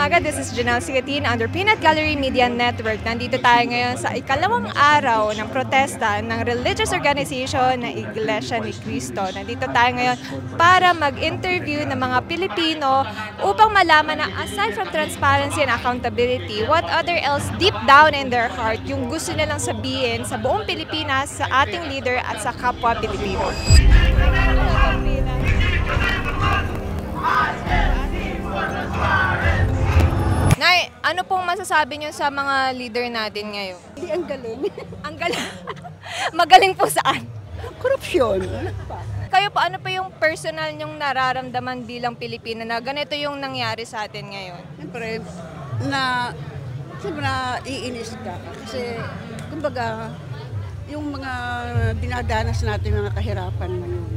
umaga, this is Janelle Sigatin under Peanut Gallery Media Network. Nandito tayo ngayon sa ikalawang araw ng protesta ng religious organization na Iglesia ni Cristo. Nandito tayo ngayon para mag-interview ng mga Pilipino upang malaman na aside from transparency and accountability, what other else deep down in their heart yung gusto nilang sabihin sa buong Pilipinas, sa ating leader at sa kapwa Pilipino. Nay, ano pong masasabi niyo sa mga leader natin ngayon? Hindi, ang galing. Ang galing. Magaling po saan? Korupsyon. Kayo po, ano pa yung personal niyong nararamdaman bilang Pilipina na ganito yung nangyari sa atin ngayon? Siyempre, iinis ka. Kasi, kumbaga, yung mga dinadanas natin, mga kahirapan ngayon,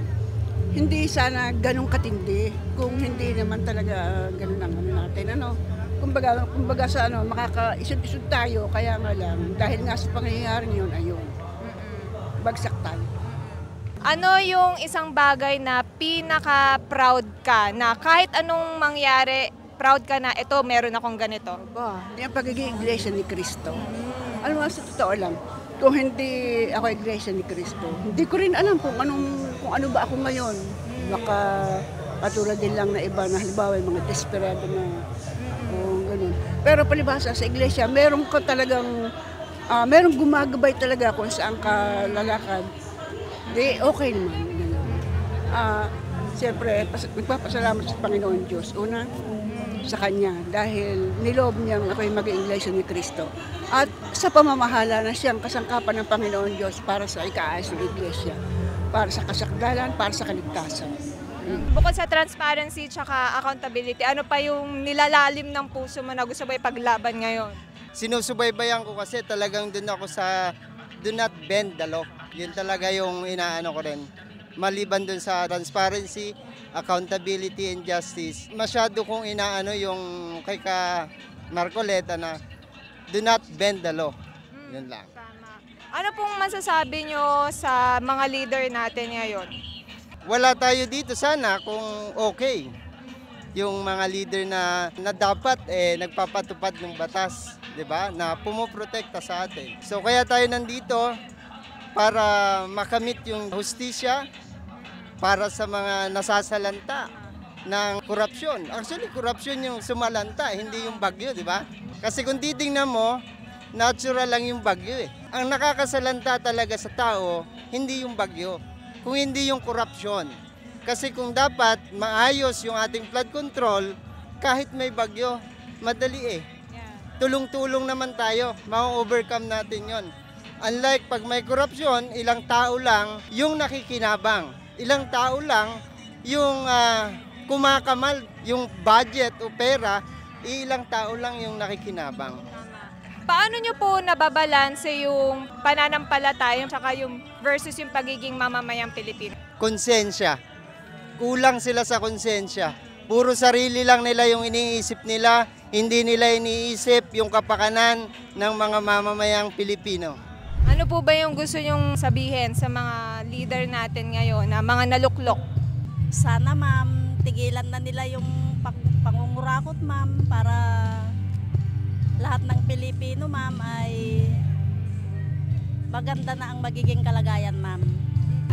hindi sana ganun katindi kung hindi naman talaga ganun ang natin. Kumbaga sa makakaisod-isod tayo, kaya nga lang, dahil nga sa pangyayari yun, ayun, bagsak tayo. Ano yung isang bagay na pinaka-proud ka na kahit anong mangyari, proud ka na ito, meron akong ganito? Yung pagiging Iglesia ni Cristo. Alam mo, sa totoo lang, kung hindi ako Iglesia ni Cristo, hindi ko rin alam kung ano ba ako ngayon. Baka katulad din lang na iba na halimbawa yung mga desperado na ganun. Pero palibhasa sa iglesia, meron gumagabay talaga kung saan ka lalakad. Di okay naman. Siyempre, nagpapasalamat sa Panginoon Diyos. Una, sa Kanya dahil niloob niyang ako'y maging Iglesia ni Cristo. At sa pamamahala na siyang kasangkapan ng Panginoon Diyos para sa ikaayos ng Iglesia, para sa kasakdalan, para sa kaligtasan. Bukod sa transparency at accountability, ano pa yung nilalalim ng puso mo na gusto mo ipaglaban ngayon? Sinusubaybayan ko kasi talagang dun ako sa do not bend the law. Yun talaga yung inaano ko rin. Maliban dun sa transparency, accountability and justice, masyado kong inaano yung kay ka Marcoleta na do not bend the law. Yun lang. Tama. Ano pong masasabi nyo sa mga leader natin ngayon? Wala tayo dito sana kung okay. Yung mga leader na dapat nagpapatupad ng batas, 'di ba? Na pumoprotekta sa atin. So kaya tayo nandito para makamit yung hustisya para sa mga nasasalanta ng korupsyon. Actually, korupsyon yung sumalanta, hindi yung bagyo, 'di ba? Kasi kung titingnan mo, natural lang yung bagyo eh. Ang nakakasalanta talaga sa tao, hindi yung bagyo, kung hindi yung korupsyon. Kasi kung dapat maayos yung ating flood control, kahit may bagyo, madali eh. Tulong-tulong naman tayo, ma-overcome natin yon. Unlike pag may korupsyon, ilang tao lang yung nakikinabang. Ilang tao lang yung kumakamal yung budget o pera, ilang tao lang yung nakikinabang. Paano nyo po nababalanse yung pananampalataya saka yung versus yung pagiging mamamayang Pilipino? Konsensya. Kulang sila sa konsensya. Puro sarili lang nila yung iniisip nila, hindi nila iniisip yung kapakanan ng mga mamamayang Pilipino. Ano po ba yung gusto nyong sabihin sa mga leader natin ngayon na mga naluklok? Sana ma'am, tigilan na nila yung pangungurakot ma'am para lahat ng Pilipino ma'am ay maganda na ang magiging kalagayan ma'am.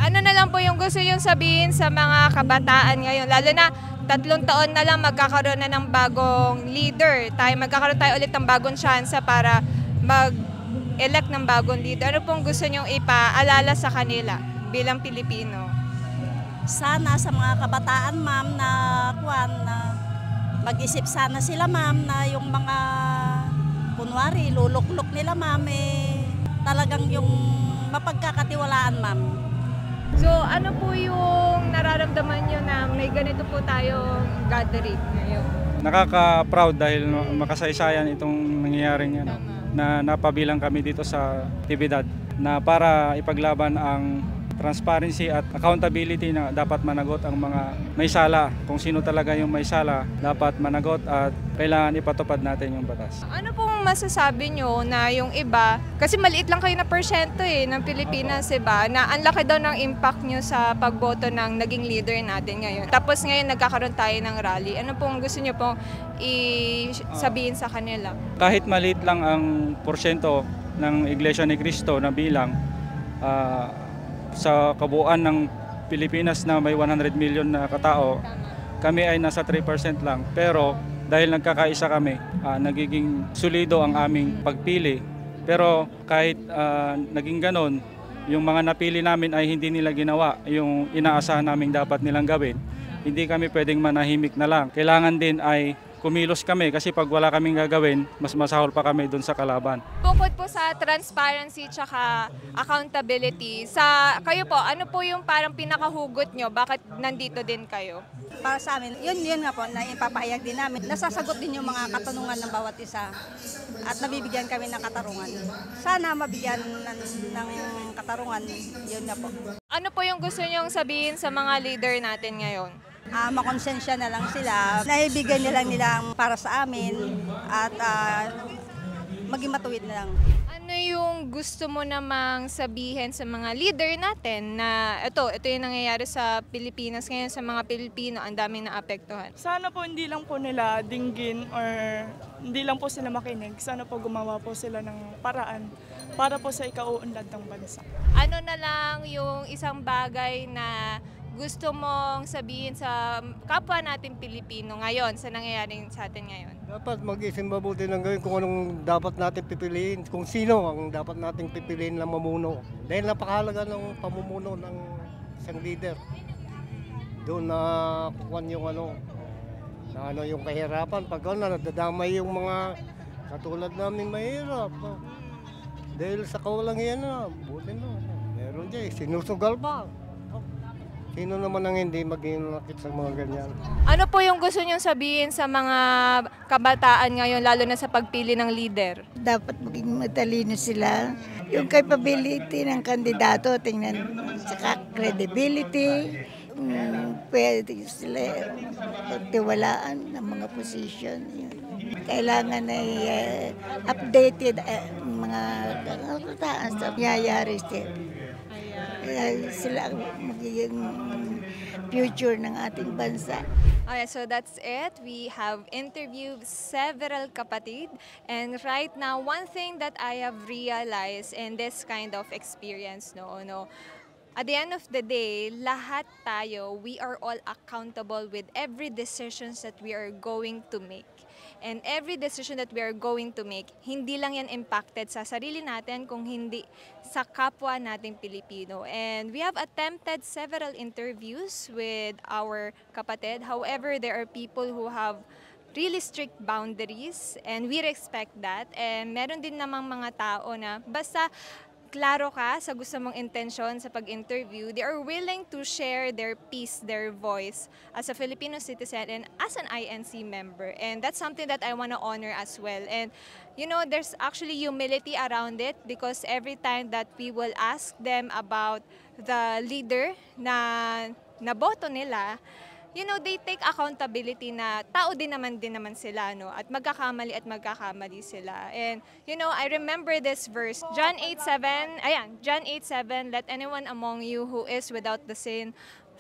Ano na lang po yung gusto yung sabihin sa mga kabataan ngayon? Lalo na 3 taon na lang magkakaroon na ng bagong leader. Magkakaroon tayo ulit ng bagong tsansa para mag-elect ng bagong leader. Ano pong gusto nyong ipaalala sa kanila bilang Pilipino? Sana sa mga kabataan ma'am na mag-isip sana sila ma'am na yung mga kunwari luluklok nila ma'am talagang yung mapagkakatiwalaan ma'am. So ano po yung nararamdaman nyo na may ganito po tayong gathering ngayon? Nakaka-proud dahil makasaysayan itong nangyayaring na napabilang kami dito sa aktibidad na para ipaglaban ang transparency at accountability na dapat managot ang mga may sala. Kung sino talaga yung may sala, dapat managot at kailangan ipatupad natin yung batas. Ano pong pong masasabi nyo na yung iba, kasi maliit lang kayo na porsyento ng Pilipinas, diba? Na ang laki daw ng impact nyo sa pagboto ng naging leader natin ngayon. Tapos ngayon nagkakaroon tayo ng rally. Ano pong gusto nyo pong sabihin sa kanila? Kahit maliit lang ang porsyento ng Iglesia ni Cristo na bilang sa kabuuan ng Pilipinas na may 100 million na katao, kami ay nasa 3% lang. Pero dahil nagkakaisa kami, nagiging solido ang aming pagpili. Pero kahit naging ganon, yung mga napili namin ay hindi nila ginawa yung inaasahan namin dapat nilang gawin. Hindi kami pwedeng manahimik na lang. Kailangan din ay kumilos kami kasi pag wala kaming gagawin, mas masahol pa kami doon sa kalaban. Bukod po sa transparency tsaka accountability, kayo po, ano po yung parang pinakahugot nyo? Bakit nandito din kayo? Para sa amin, yun nga po, na ipapahayag din namin. Nasasagot din yung mga katanungan ng bawat isa at nabibigyan kami ng katarungan. Sana mabigyan ng katarungan, yun na po. Ano po yung gusto nyong sabihin sa mga leader natin ngayon? Makonsensya na lang sila, naibigay nilang para sa amin at maging matuwid na lang. Ano yung gusto mo namang sabihin sa mga leader natin na ito yung nangyayari sa Pilipinas ngayon, sa mga Pilipino, ang daming naapektuhan? Sana po hindi lang po nila dinggin or hindi lang po sila makinig. Sana po gumawa po sila ng paraan para po sa ikauunlad ng bansa. Ano na lang yung isang bagay na gusto mong sabihin sa kapwa natin Pilipino ngayon, sa nangyayari sa atin ngayon? Dapat mag-isip mabuti ng gawin kung anong dapat natin pipiliin, kung sino ang dapat nating pipiliin na mamuno. Dahil napakahalaga ng pamumuno ng isang leader. Doon na kukuhan yung yung kahirapan. Pag nadadamay yung mga katulad namin mahirap. Dahil sa kawalangian na, buti na. Meron dyan, sinusugal pa. Sino naman ang hindi mag-inakit sa mga ganyan? Ano po yung gusto nyong sabihin sa mga kabataan ngayon, lalo na sa pagpili ng leader? Dapat maging matalino sila. Yung capability ng kandidato, tingnan, saka credibility, pwede sila tiwalaan ng mga position. Kailangan ay updated mga kabataan sa nangyayari sila ang magiging future ng ating bansa. Okay, so that's it. We have interviewed several kapatid, and right now, one thing that I have realized in this kind of experience, at the end of the day, lahat tayo, we are all accountable with every decisions that we are going to make. And every decision that we are going to make, hindi lang yan impacted sa sarili natin, kung hindi sa kapwa nating Pilipino. And we have attempted several interviews with our kapatid. However, there are people who have really strict boundaries, and we respect that. And meron din namang mga tao na basta klaro ka sa gusto mong intensyon sa pag-interview, they are willing to share their piece, their voice as a Filipino citizen and as an INC member. And that's something that I want to honor as well. And there's actually humility around it, because every time that we will ask them about the leader na boto nila, they take accountability na tao din naman sila, at magkakamali sila. And, I remember this verse, John 8:7, let anyone among you who is without the sin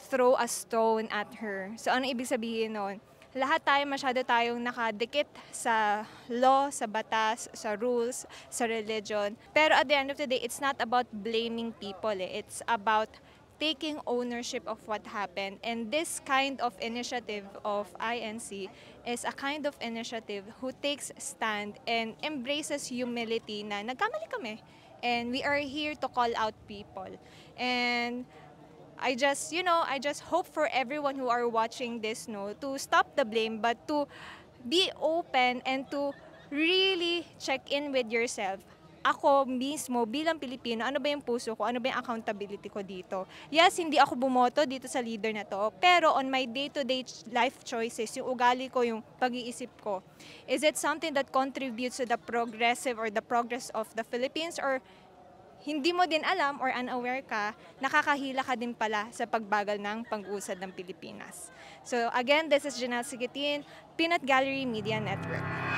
throw a stone at her. So, ano ibig sabihin nun? Lahat tayo, masyado tayong nakadikit sa law, sa batas, sa rules, sa religion. Pero at the end of the day, it's not about blaming people. It's about taking ownership of what happened. And this kind of initiative of INC is a kind of initiative who takes stand and embraces humility na nagkamali kami. And we are here to call out people. And I just hope for everyone who are watching this to stop the blame, but to be open and to really check in with yourself. Ako mismo bilang Pilipino, ano ba yung puso ko? Ano ba yung accountability ko dito? Yes, hindi ako bumoto dito sa leader na to, pero on my day-to-day life choices, yung ugali ko, yung pag-iisip ko, is it something that contributes to the progressive or the progress of the Philippines, or hindi mo din alam or unaware ka, nakakahila ka din pala sa pagbagal ng pag-usad ng Pilipinas. So again, this is Janelle Sigitin, Peanut Gallery Media Network.